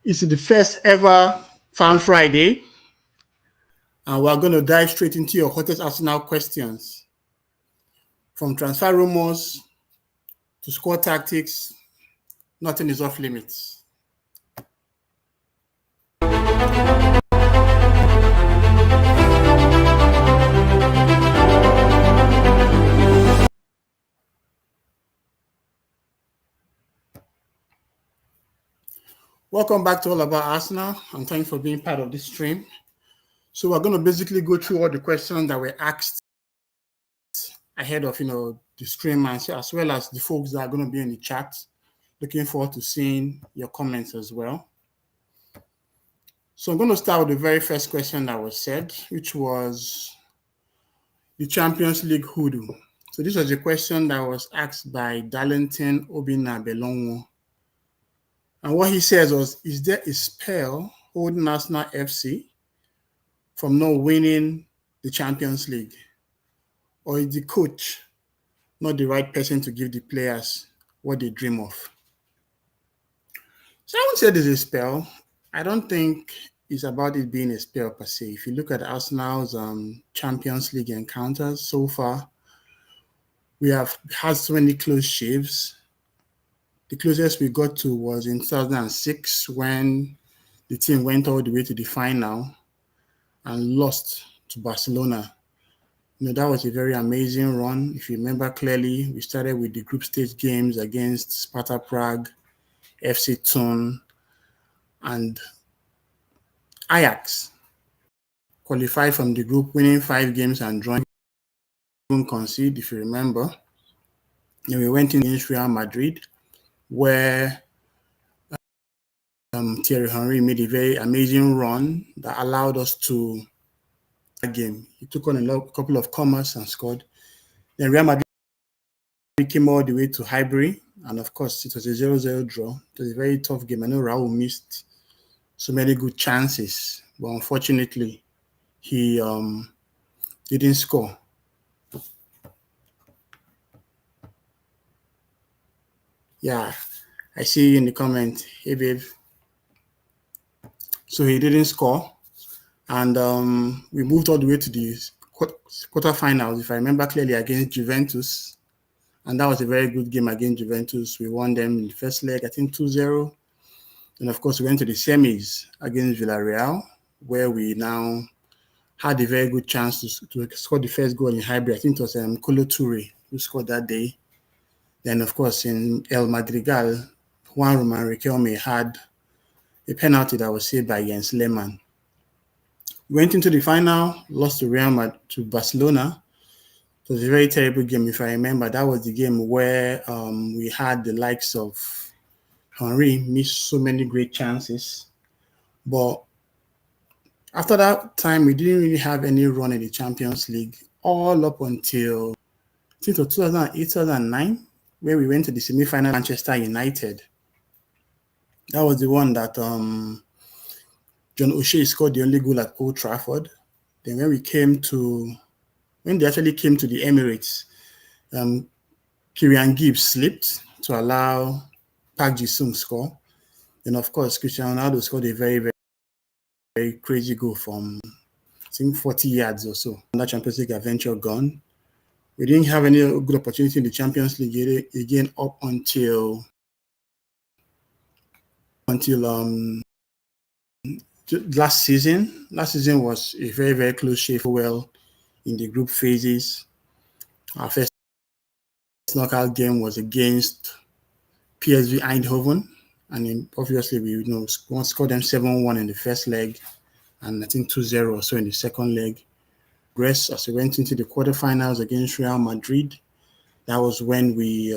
It's the first ever Fan Friday, and we're going to dive straight into your hottest Arsenal questions. From transfer rumors to squad tactics, nothing is off limits. Welcome back to All About Arsenal, and thanks for being part of this stream. So we're going to basically go through all the questions that were asked ahead of the stream, as well as the folks that are going to be in the chat. Looking forward to seeing your comments as well. So I'm going to start with the very first question that was said, which was the Champions League hoodoo. So this was a question that was asked by Darlington Obina Belongo. And what he says was, is there a spell holding Arsenal FC from not winning the Champions League? Or is the coach not the right person to give the players what they dream of? So I won't say there's a spell. I don't think it's about it being a spell per se. If you look at Arsenal's Champions League encounters so far, we have had so many close shaves. The closest we got to was in 2006 when the team went all the way to the final and lost to Barcelona. That was a very amazing run. If you remember clearly, we started with the group stage games against Sparta Prague, FC Thun, and Ajax. Qualified from the group, winning 5 games and drawing concede, if you remember. Then we went in against Real Madrid, where Thierry Henry made a very amazing run that allowed us to game. He took on a couple of comers and scored. Then Real Madrid came all the way to Highbury, and of course it was a 0-0 draw. It was a very tough game. I know Raul missed so many good chances, but unfortunately he didn't score. Yeah, I see you in the comment. Hey babe. So he didn't score, and we moved all the way to the quarterfinals, if I remember clearly, against Juventus. And that was a very good game against Juventus. We won them in the first leg, I think 2-0. And of course, we went to the semis against Villarreal, where we now had a very good chance to score the first goal in Highbury. I think it was Kolo Toure who scored that day. Then, of course, in El Madrigal, Juan Roman Riquelme had a penalty that was saved by Jens Lehmann. We went into the final, lost to Barcelona. It was a very terrible game, if I remember. That was the game where we had the likes of Henry miss so many great chances. But after that time, we didn't really have any run in the Champions League, all up until, I think, 2008, 2009, where we went to the semi-final Manchester United. That was the one that John O'Shea scored the only goal at Old Trafford. Then when they actually came to the Emirates, Kieran Gibbs slipped to allow Park Ji-sung score. Then, of course, Cristiano Ronaldo scored a very, very, very crazy goal from, I think, 40 yards or so. That Champions League adventure gone. We didn't have any good opportunity in the Champions League again up until last season. Last season was a very, very close shave well in the group phases. Our first knockout game was against PSV Eindhoven, and then obviously we scored them 7-1 in the first leg, and I think 2-0 or so in the second leg. Rest as we went into the quarterfinals against Real Madrid. That was when we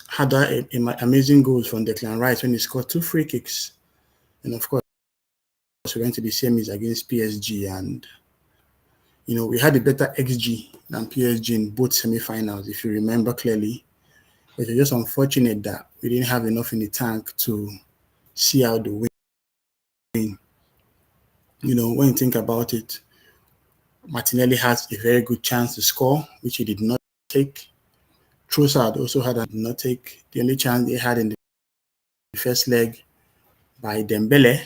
had that amazing goals from Declan Rice when he scored 2 free kicks, and of course we went to the semis against PSG, and we had a better XG than PSG in both semi-finals, if you remember clearly. But it's just unfortunate that we didn't have enough in the tank to see out the win. When you think about it, Martinelli has a very good chance to score, which he did not take. Trossard also did not take. The only chance they had in the first leg, by Dembele.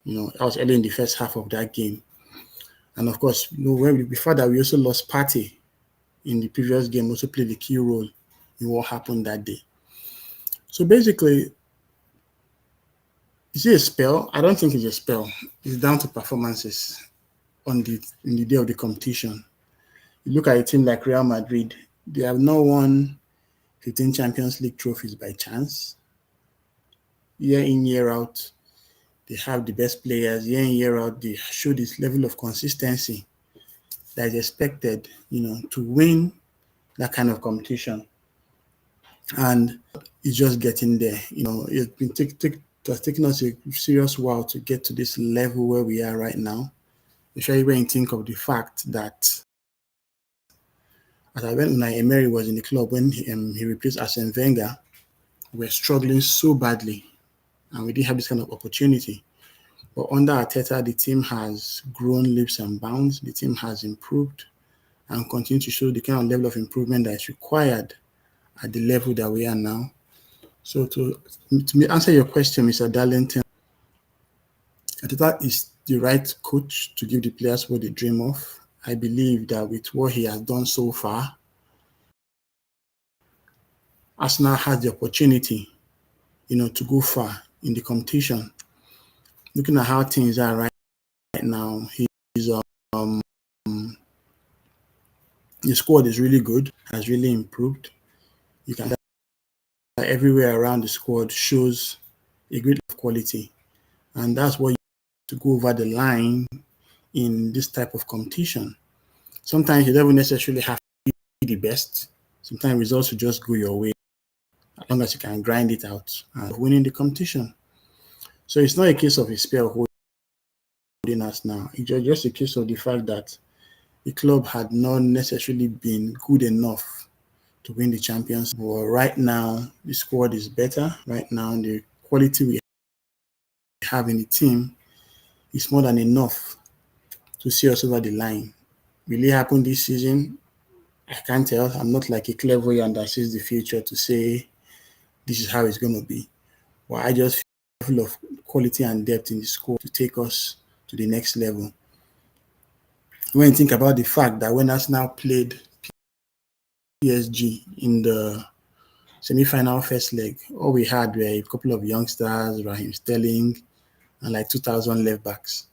That was early in the first half of that game. And of course, before that, we also lost Partey in the previous game, also played a key role in what happened that day. So basically, is it a spell? I don't think it's a spell. It's down to performances in the day of the competition. You look at a team like Real Madrid, they have not won 15 Champions League trophies by chance. Year in, year out, they have the best players. Year in, year out, they show this level of consistency that is expected, to win that kind of competition. And it's just getting there. It's been it has taken us a serious while to get to this level where we are right now. Especially when you think of the fact that when Unai Emery was in the club, when he replaced Arsene Wenger, we were struggling so badly, and we didn't have this kind of opportunity. But under Arteta, the team has grown leaps and bounds. The team has improved and continue to show the kind of level of improvement that is required at the level that we are now. So to answer your question, Mr. Darlington, Arteta is the right coach to give the players what they dream of. I believe that with what he has done so far, Arsenal has the opportunity, to go far in the competition. Looking at how things are right now, the squad is really good, has really improved. You can see that everywhere around the squad shows a great level of quality, and that's what you need to go over the line in this type of competition. Sometimes you don't necessarily have to be the best. Sometimes results will just go your way as long as you can grind it out and winning the competition. So it's not a case of a spell holding us now. It's just a case of the fact that the club had not necessarily been good enough to win the Champions League. But right now, the squad is better. Right now, the quality we have in the team is more than enough to see us over the line. Will it happen this season? I can't tell. I'm not like a clairvoyant that sees the future to say this is how it's going to be. But I just feel of quality and depth in the squad to take us to the next level. When you think about the fact that when Arsenal played PSG in the semi-final first leg, all we had were a couple of youngsters, Raheem Sterling, and like 2,000 left backs.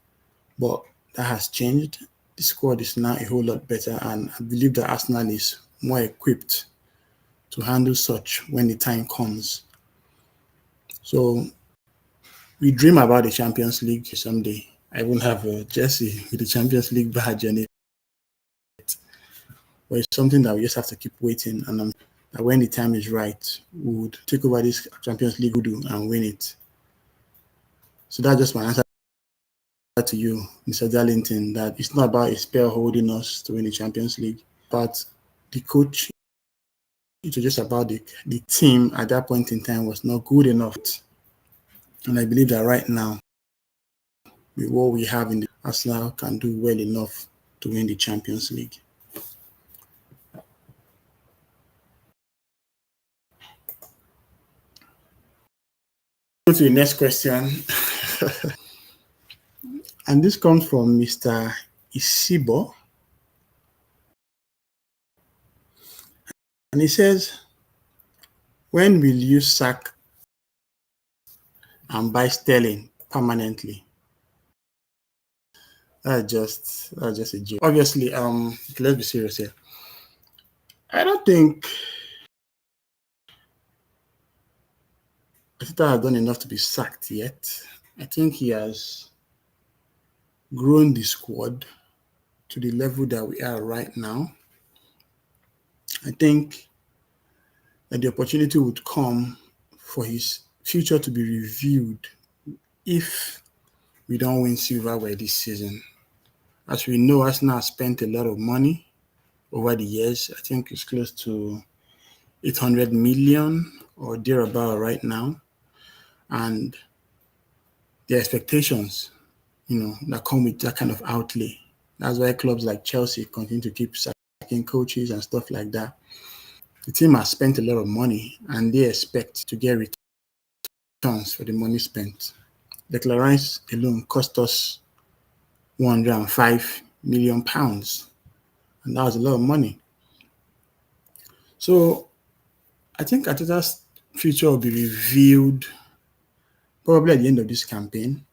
But that has changed. The squad is now a whole lot better, and I believe that Arsenal is more equipped to handle such when the time comes. So we dream about the Champions League someday. I won't have a jersey with the Champions League badge on it. But it's something that we just have to keep waiting. And that when the time is right, we would take over this Champions League and win it. So that's just my answer to you, Mr. Darlington, that it's not about a spell holding us to win the Champions League, but the coach. It was just about the team at that point in time was not good enough. And I believe that right now, with what we have in the Arsenal can do well enough to win the Champions League. Go to the next question. And this comes from Mr. Isibo. And he says, when will you sack and buy Sterling permanently? That's just a joke. Obviously, let's be serious here. I don't think Arteta has done enough to be sacked yet. I think he has grown the squad to the level that we are right now. I think that the opportunity would come for his future to be reviewed if we don't win silverware this season. As we know, Arsenal has spent a lot of money over the years. I think it's close to 800 million or thereabout right now. And the expectations, that come with that kind of outlay. That's why clubs like Chelsea continue to keep sacking coaches and stuff like that. The team has spent a lot of money and they expect to get tons for the money spent. Declan Rice alone cost us £105 million, and that was a lot of money. So I think Ateta's future will be revealed probably at the end of this campaign.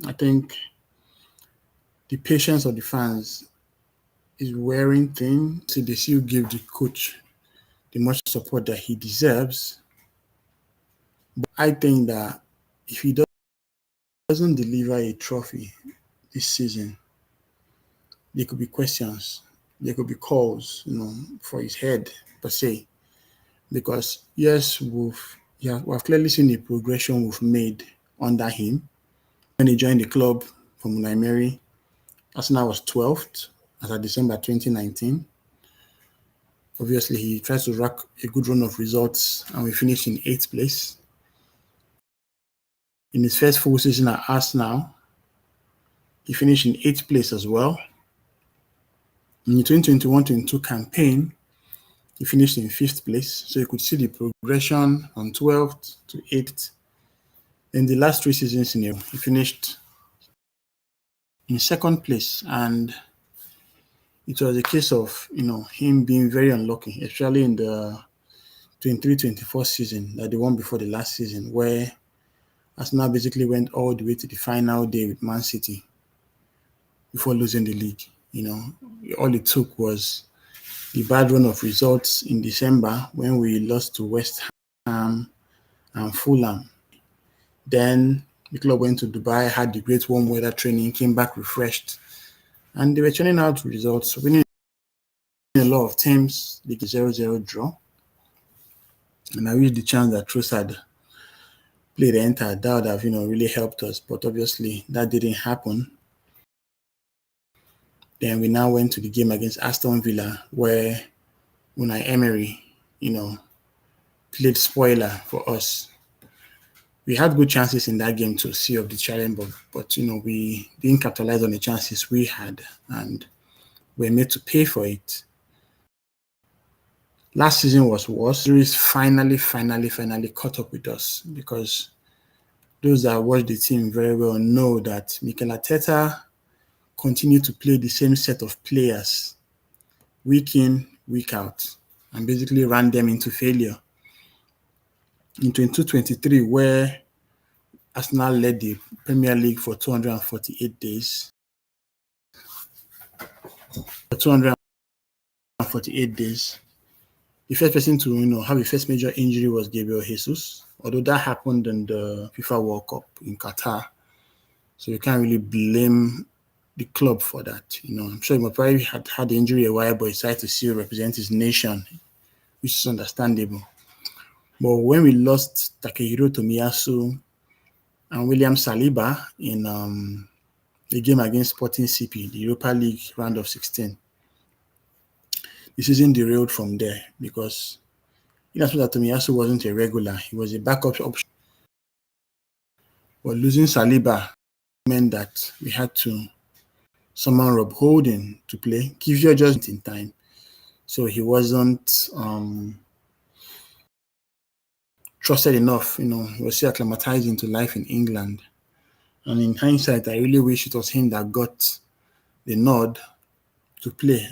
I think the patience of the fans is wearing thin, so they still give the coach the much support that he deserves. But I think that if he doesn't deliver a trophy this season, there could be questions, there could be calls, for his head per se. Because yes, we've clearly seen the progression we've made under him. When he joined the club from Unai Emery, Arsenal was 12th as of December 2019. Obviously, he tries to rack a good run of results, and we finished in 8th place. In his first full season at Arsenal, he finished in 8th place as well. In the 2021-22 campaign, he finished in 5th place. So you could see the progression from 12th to 8th. In the last 3 seasons in a row, he finished in 2nd place, and it was a case of him being very unlucky, especially in the 23-24 season, like the one before the last season, where Arsenal basically went all the way to the final day with Man City before losing the league. All it took was the bad run of results in December when we lost to West Ham and Fulham. Then the club went to Dubai, had the great warm weather training, came back refreshed, and they were churning out results, winning a lot of teams, like a 0-0 draw. And I wish the chance that Trossard played the entire, that would have, really helped us. But obviously that didn't happen. Then we now went to the game against Aston Villa, where Unai Emery, played spoiler for us. We had good chances in that game to see up the challenge, but we didn't capitalize on the chances we had, and we're made to pay for it. Last season was worse. Series finally caught up with us, because those that watch the team very well know that Mikel Arteta continued to play the same set of players week in, week out, and basically ran them into failure. In 22-23, where Arsenal led the Premier League for 248 days. For 248 days, the first person to have a first major injury was Gabriel Jesus, although that happened in the FIFA World Cup in Qatar. So you can't really blame the club for that. I'm sure he probably had the injury a while, but he decided to still represent his nation, which is understandable. But when we lost Takehiro Tomiyasu and William Saliba in the game against Sporting CP, the Europa League round of 16, the season derailed from there, because that's what Tomiyasu wasn't a regular. He was a backup option. But losing Saliba meant that we had to summon Rob Holding to play. Kivio just in time, so he wasn't trusted enough. He was still acclimatizing to life in England. And in hindsight, I really wish it was him that got the nod to play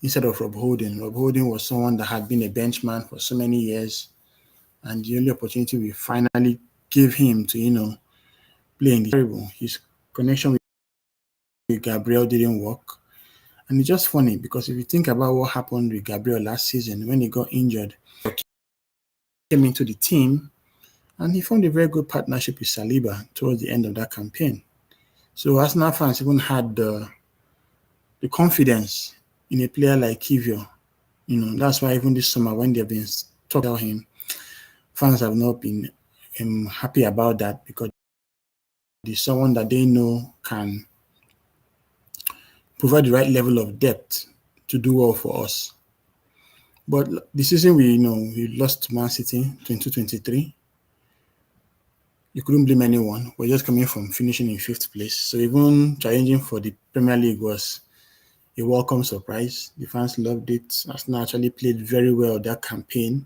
instead of Rob Holding. Rob Holding was someone that had been a benchman for so many years, and the only opportunity we finally gave him to, play in the terrible. His connection with Gabriel didn't work. And it's just funny, because if you think about what happened with Gabriel last season when he got injured, he came into the team and he formed a very good partnership with Saliba towards the end of that campaign. So Arsenal fans even had the confidence in a player like Kivio. That's why even this summer, when they've been talking about him, fans have not been happy about that, because he's someone that they know can provide the right level of depth to do well for us. But the season we lost to Man City 2023, you couldn't blame anyone. We're just coming from finishing in 5th place. So even challenging for the Premier League was a welcome surprise. The fans loved it. Arsenal actually played very well that campaign.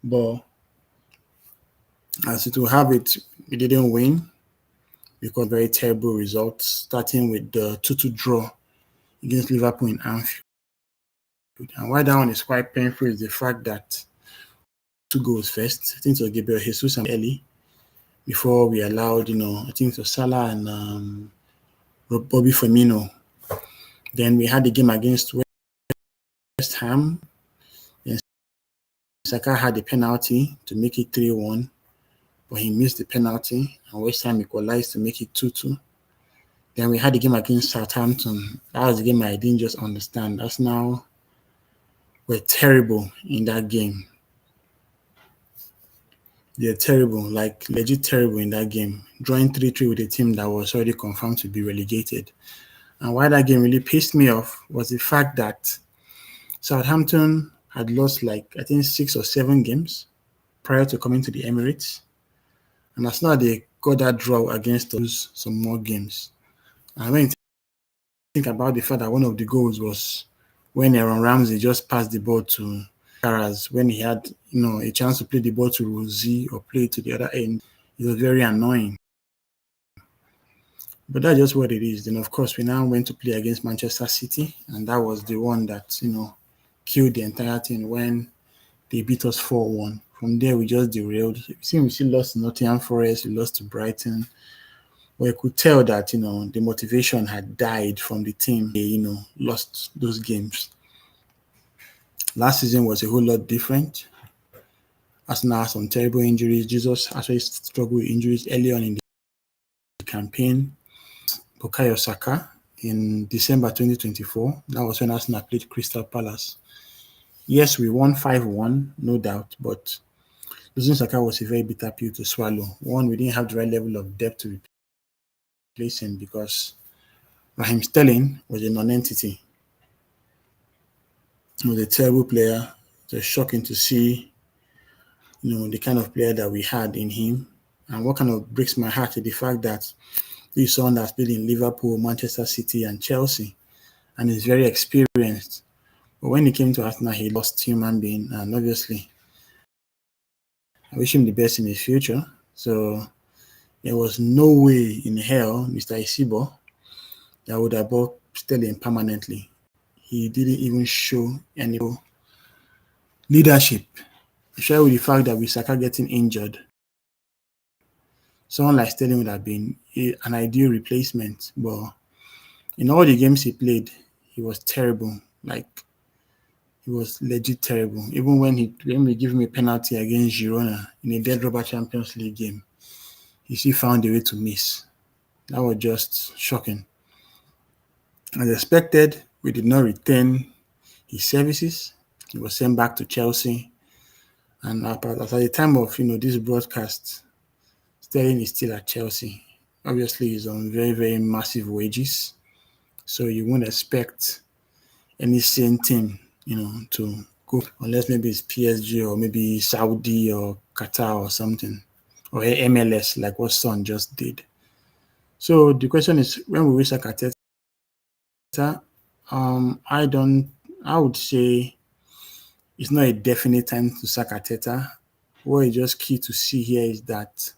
But As it will have it, we didn't win because very terrible results, starting with the 2-2 draw against Liverpool in Anfield. And why that one is quite painful is the fact that 2 goals first. I think it was Gabriel Jesus and Ellie before we allowed, I think it was Salah and Bobby Firmino. Then we had the game against West Ham. Then Saka had the penalty to make it 3-1, but he missed the penalty, and West Ham equalized to make it 2-2. Then we had the game against Southampton. That was the game I didn't just understand. Arsenal were terrible in that game. They're terrible, like legit terrible in that game. Drawing 3-3 with a team that was already confirmed to be relegated. And why that game really pissed me off was the fact that Southampton had lost like, I think, 6 or 7 games prior to coming to the Emirates. And as now they got that draw against us some more games. And when you think about the fact that one of the goals was when Aaron Ramsey just passed the ball to Karas when he had, a chance to play the ball to Rosie or play to the other end. It was very annoying. But that's just what it is. Then, of course, we now went to play against Manchester City, and that was the one that, killed the entire thing when they beat us 4-1. From there, we just derailed. We still lost to Nottingham Forest, we lost to Brighton. But you could tell that, the motivation had died from the team. They, lost those games. Last season was a whole lot different. Arsenal had some terrible injuries. Jesus actually struggled with injuries early on in the campaign. Bukayo Saka in December 2024. That was when Arsenal played Crystal Palace. Yes, we won 5-1, no doubt, but losing Saka was a very bitter pill to swallow. One, we didn't have the right level of depth to replace him because Raheem Sterling was a non-entity. He was a terrible player. It was shocking to see, the kind of player that we had in him. And what kind of breaks my heart is the fact that he's someone that's played in Liverpool, Manchester City, and Chelsea, and is very experienced. But when he came to Arsenal, he lost human being, and obviously, I wish him the best in his future. So there was no way in hell, Mr. Isibo, that would have bought Sterling permanently. He didn't even show any leadership. Especially with the fact that with Saka getting injured, someone like Sterling would have been an ideal replacement. But in all the games he played, he was terrible. Like, he was legit terrible. Even when we give him a penalty against Girona in a dead rubber Champions League game, he still found a way to miss. That was just shocking. As expected, we did not retain his services. He was sent back to Chelsea. And at the time of this broadcast, Sterling is still at Chelsea. Obviously, he's on very, very massive wages. So you won't expect any same team, to go, unless maybe it's PSG or maybe Saudi or Qatar or something, or MLS, like what Son just did. So the question is, when we sack Arteta, I would say it's not a definite time to sack Arteta. What is just key to see here is that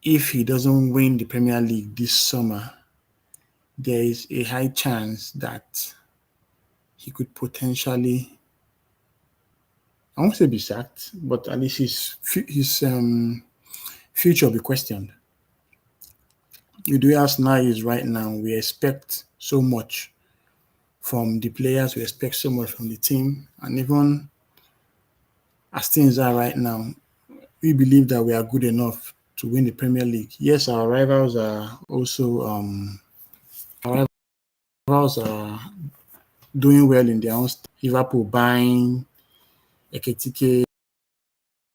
if he doesn't win the Premier League this summer, there is a high chance that he could potentially, I won't say be sacked, but at least his future will be questioned. With where Arsenal is right now, we expect so much from the players, we expect so much from the team, and even as things are right now, we believe that we are good enough to win the Premier League. Yes, our rivals are also doing well in their own Liverpool buying Ekitike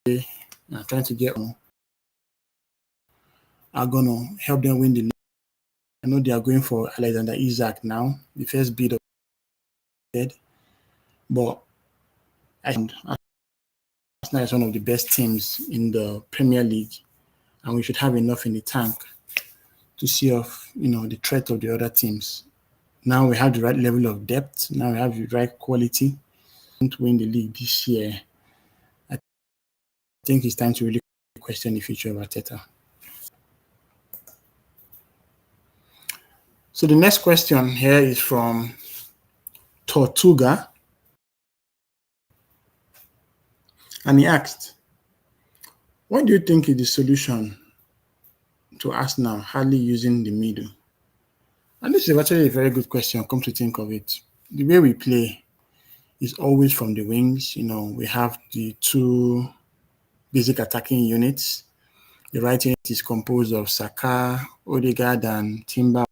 and trying to get on are going to help them win the league. I know they are going for Alexander Isak now, the first bid of it, but Arsenal is one of the best teams in the Premier League, and we should have enough in the tank to see off, the threat of the other teams. Now we have the right level of depth. Now we have the right quality to win the league this year. I think it's time to really question the future of Arteta. So the next question here is from Tortuga, and he asked, what do you think is the solution to Arsenal hardly using the middle? And this is actually a very good question, come to think of it. The way we play is always from the wings. We have the two basic attacking units. The right unit is composed of Saka, Odegaard, and Timber,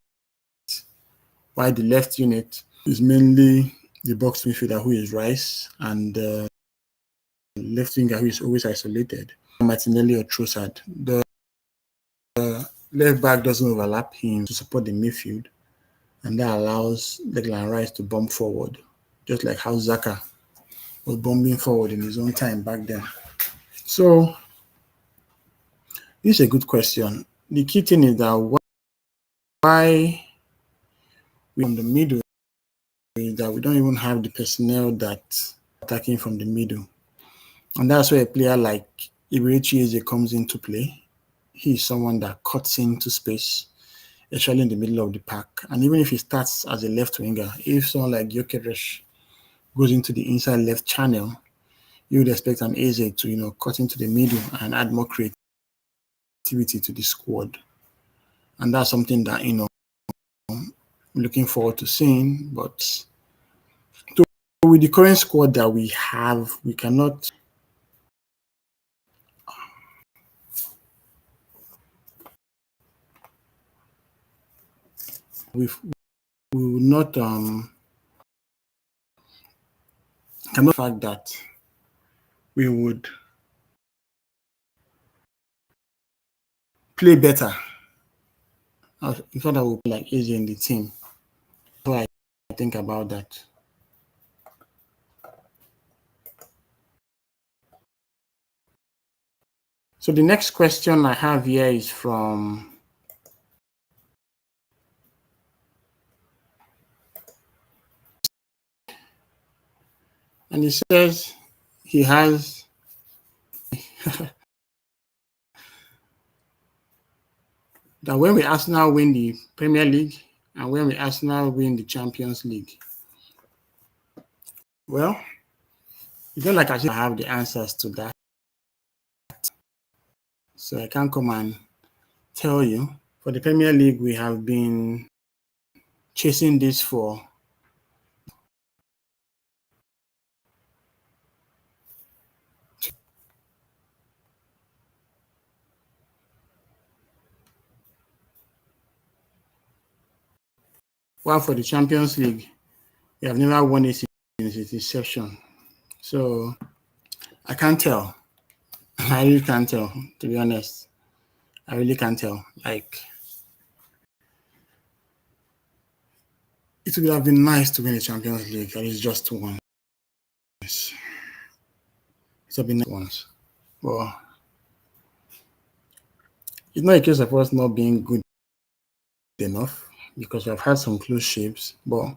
while the left unit is mainly the box midfielder, who is Rice, and the left winger, who is always isolated, Martinelli or Trossard. The left back doesn't overlap him to support the midfield, and that allows Declan Rice to bump forward, just like how Xhaka was bumping forward in his own time back then. So this is a good question. The key thing is that why we from the middle is that we don't even have the personnel that attacking from the middle. And that's where a player like Iberichi Eze comes into play. He's someone that cuts into space, especially in the middle of the pack. And even if he starts as a left winger, if someone like Gyökeres goes into the inside left channel, you would expect an Eze to, cut into the middle and add more creativity to the squad. And that's something that, I'm looking forward to seeing. But so with the current squad that we have, we cannot we will not cannot fact that we would play better. In fact, I will play like Eze in the team. So I think about that. So the next question I have here is from and he says he has that when we Arsenal win the Premier League and when we Arsenal win the Champions League. Well, it's not like I have the answers to that. So I can't come and tell you. For the Premier League, we have been chasing this for while for the Champions League, we have never won it since its inception. So I can't tell. I really can't tell, to be honest. I really can't tell. Like, it would have been nice to win the Champions League, at least just once. It would have been nice once. But it's not a case of us not being good enough, because we've had some close shaves. But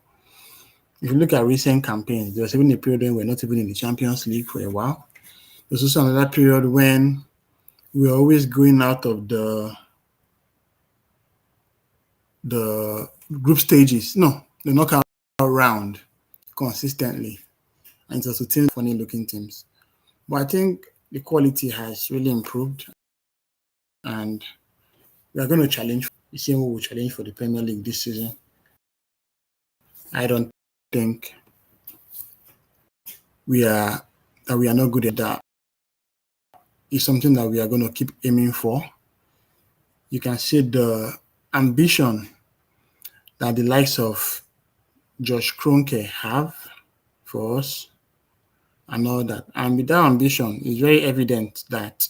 if you look at recent campaigns, there was even a period when we're not even in the Champions League for a while. There's also another period when we were always going out of the group stages. No, the knockout round consistently. And it was to teams, funny looking teams. But I think the quality has really improved. And we are going to challenge the same way we challenge for the Premier League this season. I don't think we are not good at that. It's something that we are going to keep aiming for. You can see the ambition that the likes of Josh Kroenke have for us and all that. And with that ambition, it's very evident that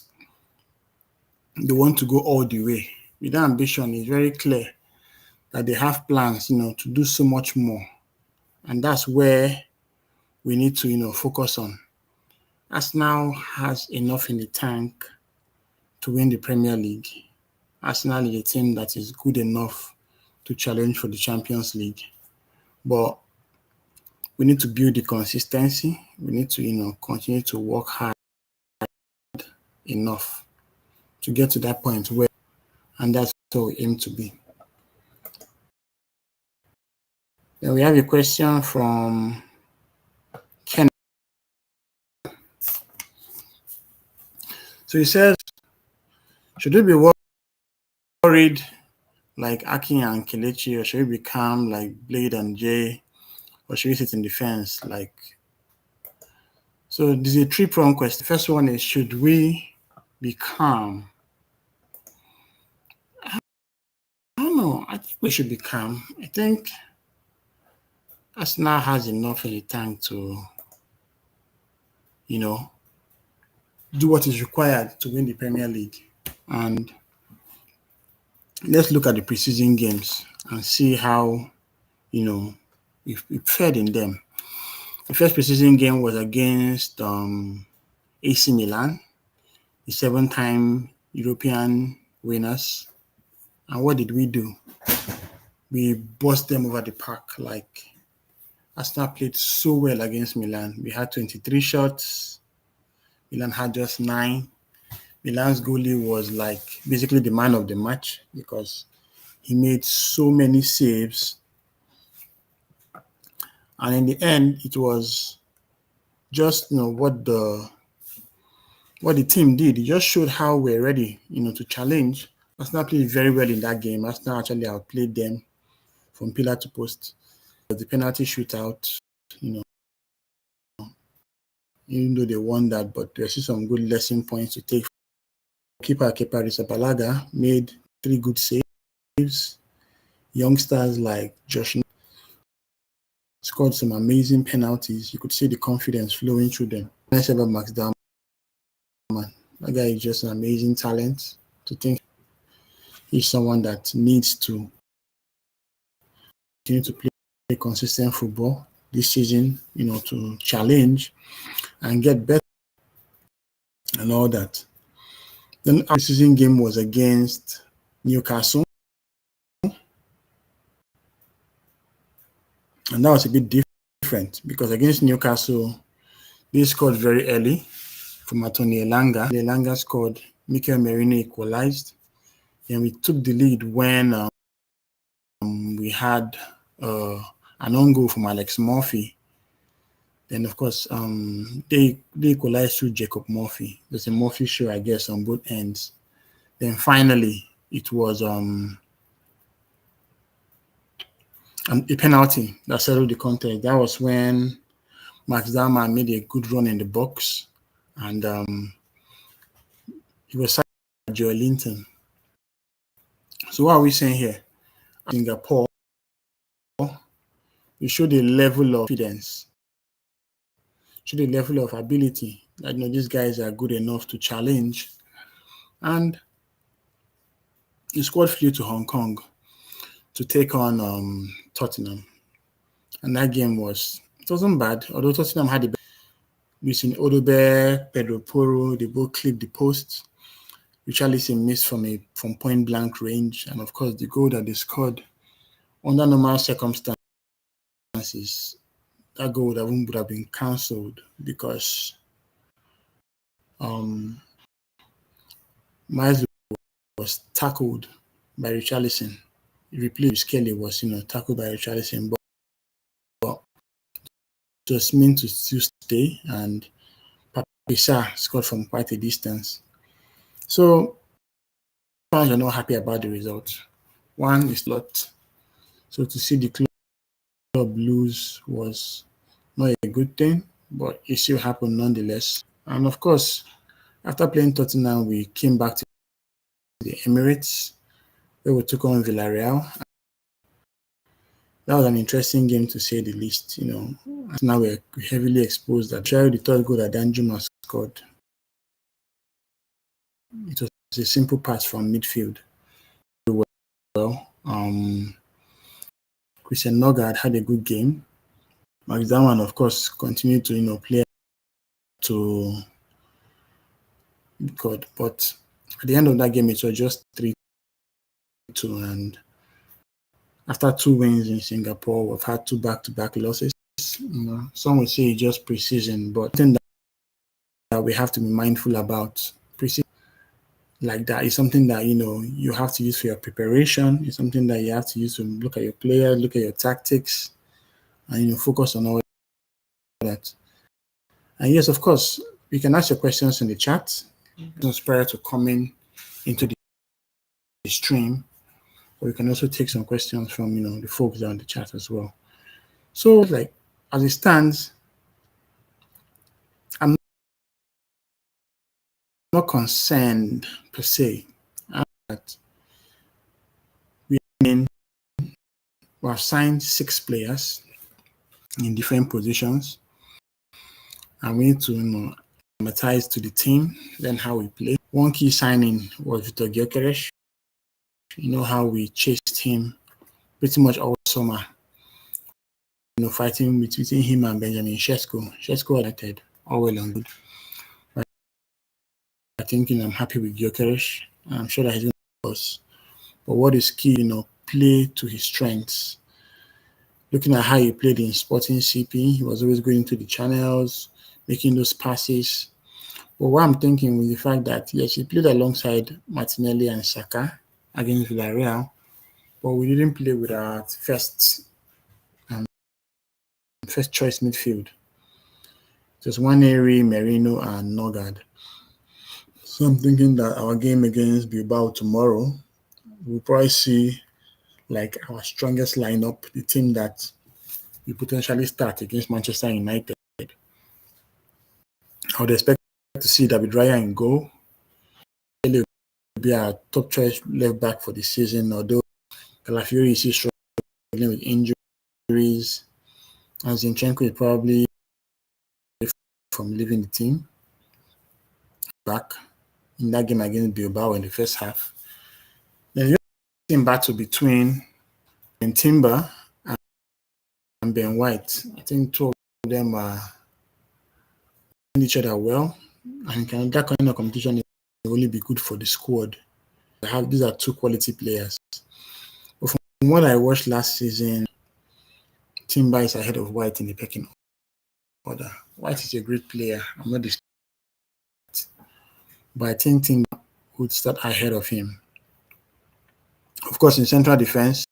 they want to go all the way. With that ambition, it's very clear that they have plans, to do so much more. And that's where we need to, focus on. Arsenal has enough in the tank to win the Premier League. Arsenal is a team that is good enough to challenge for the Champions League. But we need to build the consistency. We need to, continue to work hard enough to get to that point where, and that's what we aim to be. Then we have a question from Ken. So he says, should we be worried like Aki and Kelechi, or should we be calm like Blade and Jay, or should we sit in defense like? So this is a three-pronged question. The first one is, should we be calm? I don't know. I think we should be calm. I think Arsenal has enough in the tank to, do what is required to win the Premier League. And let's look at the preseason games and see how, we fared in them. The first preseason game was against AC Milan, the 7-time European winners. And what did we do? We bust them over the park. Like, Arsenal played so well against Milan. We had 23 shots. Milan had just 9. Milan's goalie was like basically the man of the match because he made so many saves. And in the end, it was just what the team did. It just showed how we're ready, to challenge. Arsenal played very well in that game. Arsenal actually outplayed them from pillar to post. The penalty shootout, even though they won that, but there's still some good lesson points to take. Keeper Arrizabalaga made 3 good saves. Youngsters like Josh scored some amazing penalties. You could see the confidence flowing through them. Nice ever Max Dahman. That guy is just an amazing talent. To think he's someone that needs to continue to play consistent football this season, to challenge and get better and all that. Then our season game was against Newcastle. And that was a bit different because against Newcastle, they scored very early from Anthony Elanga. Elanga scored, Mikel Merino equalized. And we took the lead when we had an own goal from Alex Murphy. Then, of course, they equalized through Jacob Murphy. There's a Murphy show, I guess, on both ends. Then finally, it was a penalty that settled the contest. That was when Max Dahman made a good run in the box, and he was signed by Joel Linton. So what are we saying here? Singapore, we showed a level of confidence, showed a level of ability that these guys are good enough to challenge. And the squad flew to Hong Kong to take on Tottenham. And that game wasn't bad, although Tottenham had the best. Missing Odobe, Pedro Porro, they both clipped the post. Richarlison missed from point blank range. And of course, the goal that they scored under normal circumstances, that goal would have been cancelled because Miles was tackled by Richarlison. The replay with Kelly was, tackled by Richarlison, but it was meant to still stay, and Papisa scored from quite a distance. So fans are not happy about the result. One is lot. So to see the club lose was not a good thing, but it still happened nonetheless. And of course, after playing Tottenham, we came back to the Emirates, where we took on Villarreal. That was an interesting game to say the least. Now we're heavily exposed. That tried the third goal that Danjuma scored. It was a simple pass from midfield. Well, Christian Nogard had a good game. Max Dahman, of course, continued to play to God, but at the end of that game, it was just 3-2, and after 2 wins in Singapore, we've had 2 back-to-back losses. Some would say just preseason, but I think that we have to be mindful about preseason. like that. It's something that you have to use for your preparation. It's something that you have to use to look at your players, look at your tactics, and focus on all that. And yes, of course, you can ask your questions in the chat. Prior to coming into the stream, or you can also take some questions from the folks that are on the chat as well. So, like, as it stands, I'm not concerned per se that we have signed 6 players in different positions, and we need to acclimatize to the team, learn how we play. One key signing was Victor Gyökeres. You know how we chased him pretty much all summer. Fighting between him and Benjamin Sesko. Sesko united, all well and good. But I think I'm happy with Gyökeres. I'm sure that he's going to help us. But what is key, play to his strengths. Looking at how he played in Sporting CP, he was always going to the channels, making those passes. But what I'm thinking with the fact that, yes, he played alongside Martinelli and Saka against Villarreal, but we didn't play with our first choice midfield. Just Waneri, Merino, and Nogard. So I'm thinking that our game against Bilbao tomorrow, we'll probably see like our strongest lineup, the team that we potentially start against Manchester United. I would expect to see David Raya in goal. He will be our top choice left back for the season, although Calafiori is still struggling with injuries. And Zinchenko is probably from leaving the team back in that game against Bilbao in the first half. Then the team battle between Ben Timber and Ben White. I think 2 of them are each other well, and that kind of competition will only be good for the squad. These are 2 quality players. But from what I watched last season, Timber is ahead of White in the pecking order. White is a great player. I'm not disputing, but I think Timber would start ahead of him. Of course, in central defense,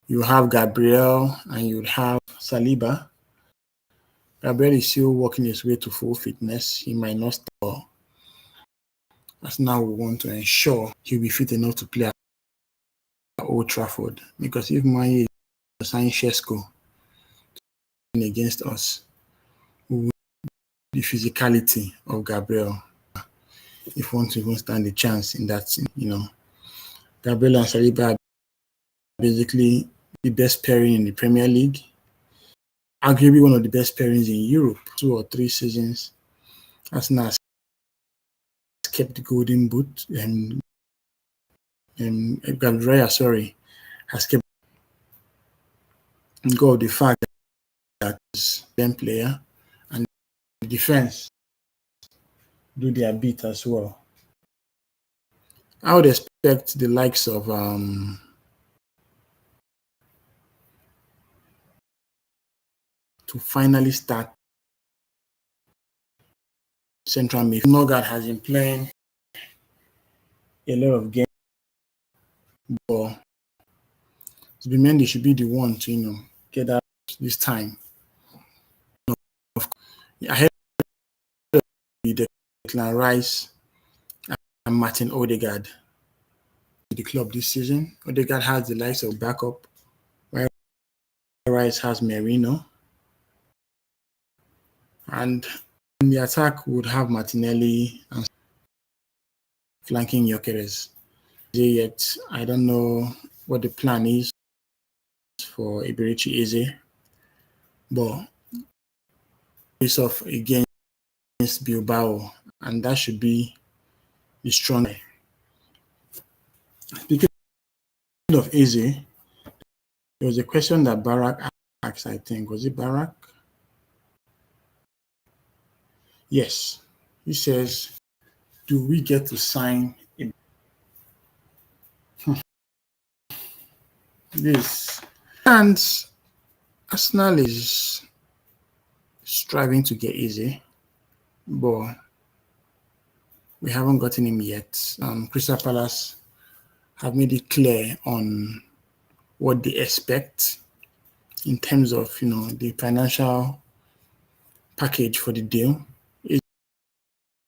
you have Gabriel and you have Saliba. Gabriel is still working his way to full fitness. He might not start. As now we want to ensure he'll be fit enough to play at Old Trafford. Because if Mane sign Sesko against us, we will the physicality of Gabriel. If we want to even stand a chance in that, Gabriel and Saliba are basically the best pairing in the Premier League. Arguably one of the best pairings in Europe. 2 or 3 seasons. Arsenal has kept the golden boot, and Gabriel, has kept go of the fact that he's a player and the defense do their bit as well. I would expect the likes of to finally start central midfield. Nogard has been playing a lot of games, but Zubimendi should be the one to get that this time. Ahead of Declan Rice and Martin Odegaard to the club this season. Odegaard has the likes of backup, while Rice has Merino. And in the attack, we would have Martinelli and flanking Gyökeres. Yet, I don't know what the plan is for Eberechi Eze, but face off against Bilbao, and that should be the strong. Speaking of Eze, there was a question that Barak asked, I think. Was it Barak? Yes. He says, do we get to sign this? And Arsenal is striving to get Eze, but We haven't gotten him yet. Crystal Palace have made it clear on what they expect in terms of the financial package for the deal.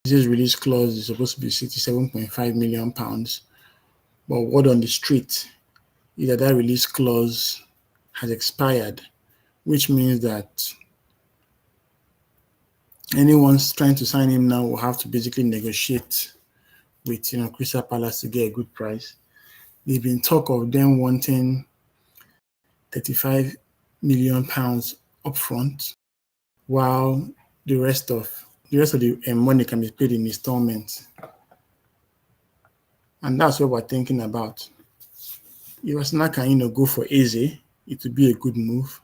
His release clause is supposed to be £67.5 million, but word on the street is that release clause has expired, which means that anyone trying to sign him now will have to basically negotiate with Crystal Palace to get a good price. There's been talk of them wanting £35 million upfront, while the rest of the money can be paid in installments. And that's what we're thinking about. If Arsenal can go for Eze, it would be a good move.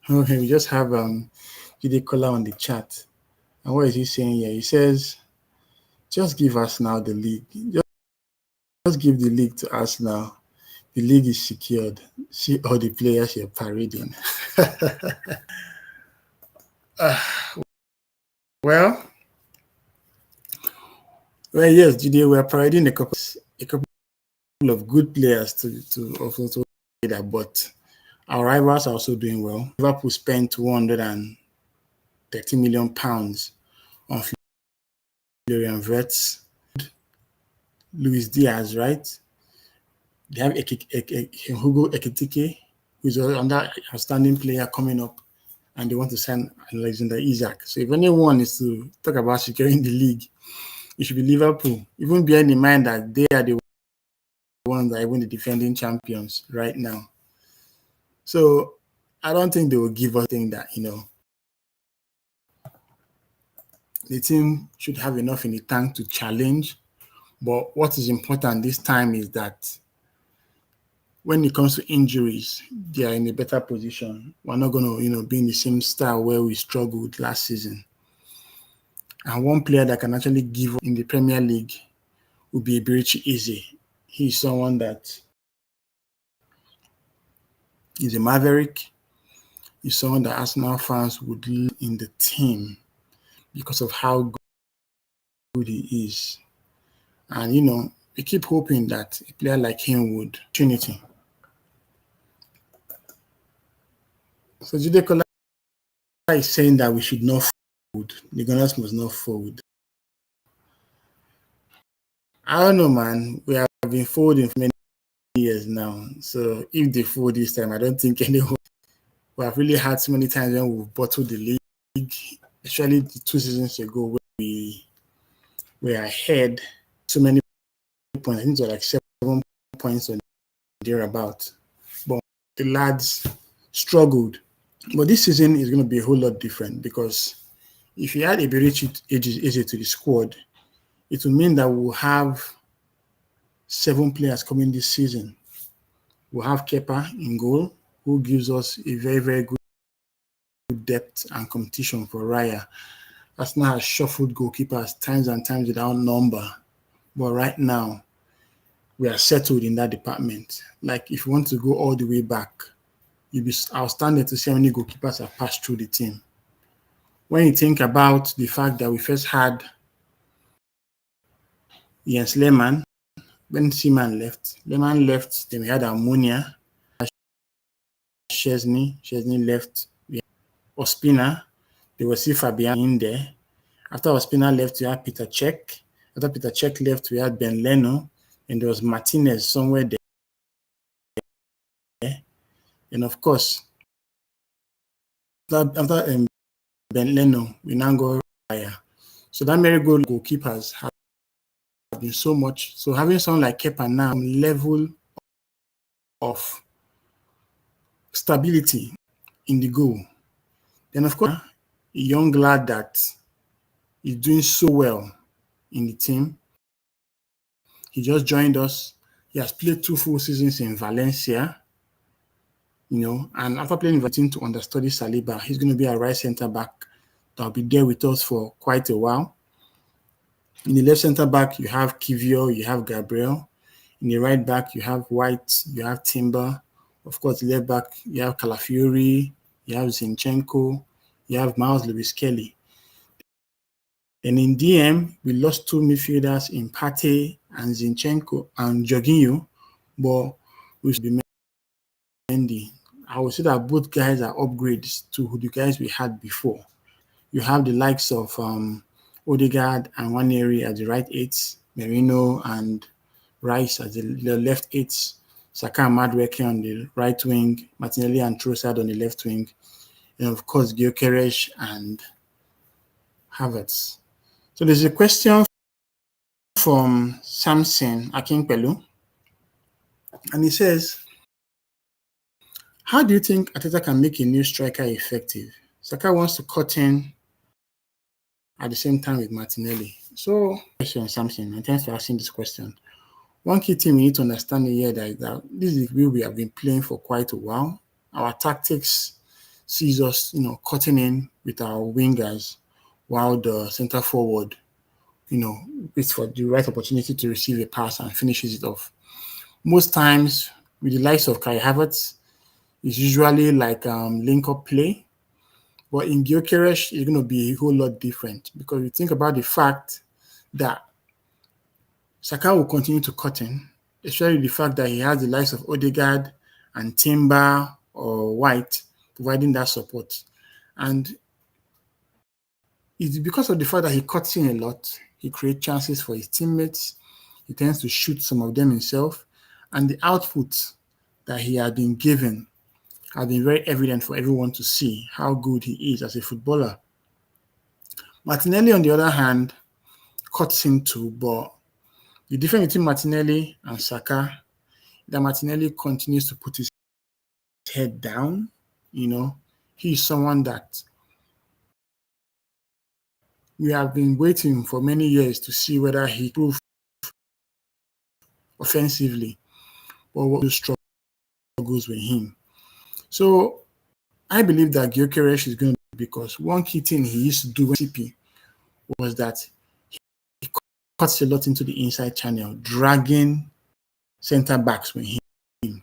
Okay, we just have Jide Kola on the chat. And what is he saying here? He says, just give Arsenal the league. Just give the league to Arsenal. The league is secured. See all the players you're parading. Well, yes, Jide, we're parading a couple of good players to also that, but our rivals are also doing well. Liverpool spent £130 million on Florian Wirtz, Luis Diaz, right? They have Hugo Ekitike, who's another outstanding player coming up, and they want to sign Alexander Isak. So if anyone is to talk about securing the league, it should be Liverpool, even bearing in mind that they are the ones that are even the defending champions right now. So I don't think they will give us thing that, the team should have enough in the tank to challenge. But what is important this time is that when it comes to injuries, they are in a better position. We're not going to, be in the same style where we struggled last season. And one player that can actually give in the Premier League would be Iberichi Eze. He's someone that is a maverick. He's someone that Arsenal fans would love in the team because of how good he is. And, we keep hoping that a player like him would opportunity. So Jide Kola is saying that we should not fold. The Gunners must not fold. I don't know, man. We have been folding for many years now. So if they fold this time, I don't think anyone. We have really had so many times when we've bottled the league, especially 2 seasons ago where we were ahead so many points. I think it was like 7 points or thereabout. But the lads struggled. But this season is going to be a whole lot different because if you add Iberichi Eze to the squad, it will mean that we'll have 7 players coming this season. We'll have Kepa in goal, who gives us a very, very good depth and competition for Raya. Arsenal has shuffled goalkeepers times and times without number. But right now, we are settled in that department. Like, if you want to go all the way back, you'll be outstanding to see how many goalkeepers have passed through the team. When you think about the fact that we first had Jens Lehmann, when Seaman left, then we had Ammonia, Chesney left, we had Ospina, there was Fabian in there. After Ospina left, we had Peter Cech. After Peter Cech left, we had Ben Leno, and there was Martinez somewhere there. And of course, after Ben Leno, we now go higher. So that marigold goalkeepers have been so much. So having someone like Kepa now, level of stability in the goal. Then of course, a young lad that is doing so well in the team. He just joined us. He has played 2 full seasons in Valencia. And after playing in Valencia to understudy Saliba, he's going to be a right centre back that'll be there with us for quite a while. In the left centre back, you have Kivio, you have Gabriel. In the right back, you have White, you have Timber. Of course, the left back, you have Calafiori, you have Zinchenko, you have Miles Lewis Kelly. Then in DM, we lost two midfielders in Pate and Zinchenko and Jorginho, but we should be Mendy. I would say that both guys are upgrades to the guys we had before. You have the likes of Odegaard and Waneri as the right eights, Merino and Rice as the left eights, Saka and Madueke on the right wing, Martinelli and Trossard on the left wing, and of course Gyökeres and Havertz. So there's a question from Samson Akinpelu, and he says, how do you think Arteta can make a new striker effective? Saka wants to cut in at the same time with Martinelli. So, question, Samson, and thanks for asking this question. One key thing we need to understand here that this is the way we have been playing for quite a while. Our tactics sees us, cutting in with our wingers while the center forward, waits for the right opportunity to receive a pass and finishes it off. Most times, with the likes of Kai Havertz, it's usually like link-up play. But in Gyökeres, it's going to be a whole lot different because you think about the fact that Saka will continue to cut in, especially the fact that he has the likes of Odegaard and Timber or White providing that support. And it's because of the fact that he cuts in a lot, he creates chances for his teammates, he tends to shoot some of them himself, and the output that he had been given has been very evident for everyone to see how good he is as a footballer. Martinelli, on the other hand, cuts in too, but the difference between Martinelli and Saka, that Martinelli continues to put his head down. He's someone that we have been waiting for many years to see whether he proves offensively or what struggles with him. So I believe that Gyökeres is going to be, because one key thing he used to do with CP was that he cuts a lot into the inside channel, dragging center backs with him.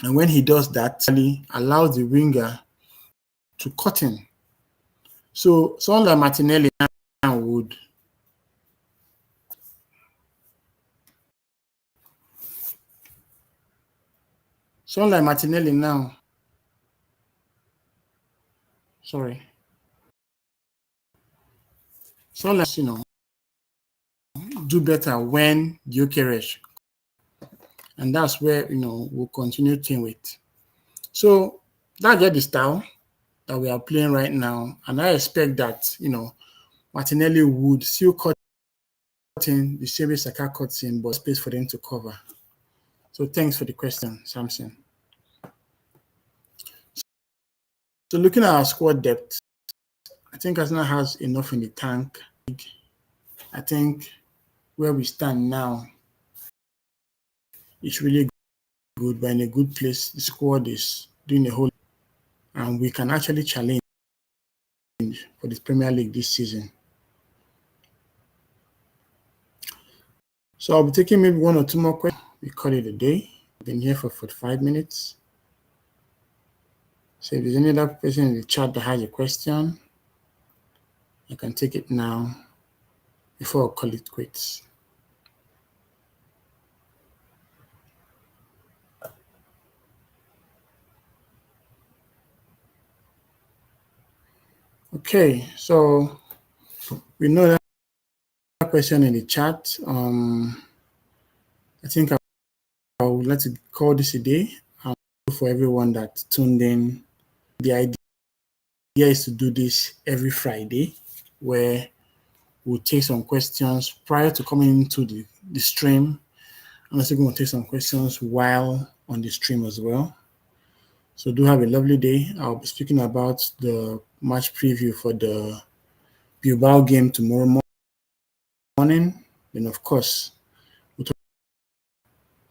And when he does that, he allows the winger to cut in. So someone like Martinelli now would someone like Martinelli now do better when Gyökeres, and that's where we'll continue to with. So that's the style that we are playing right now, and I expect that Martinelli would still cut in the same way Saka cuts in, but space for them to cover. So thanks for the question, Samson. So looking at our squad depth, I think Arsenal has enough in the tank. I think where we stand now, it's really good, but in a good place. The squad is doing a whole, and we can actually challenge for the Premier League this season. So I'll be taking maybe one or two more questions. We call it a day. I've been here for 45 minutes. So if there's any other person in the chat that has a question, I can take it now before I call it quits. Okay, so we know that question in the chat. I think I would like to call this a day. For everyone that tuned in, the idea is to do this every Friday, where we'll take some questions prior to coming into the stream. I'm also going to take some questions while on the stream as well. So do have a lovely day. I'll be speaking about the match preview for the Bilbao game tomorrow morning. And of course,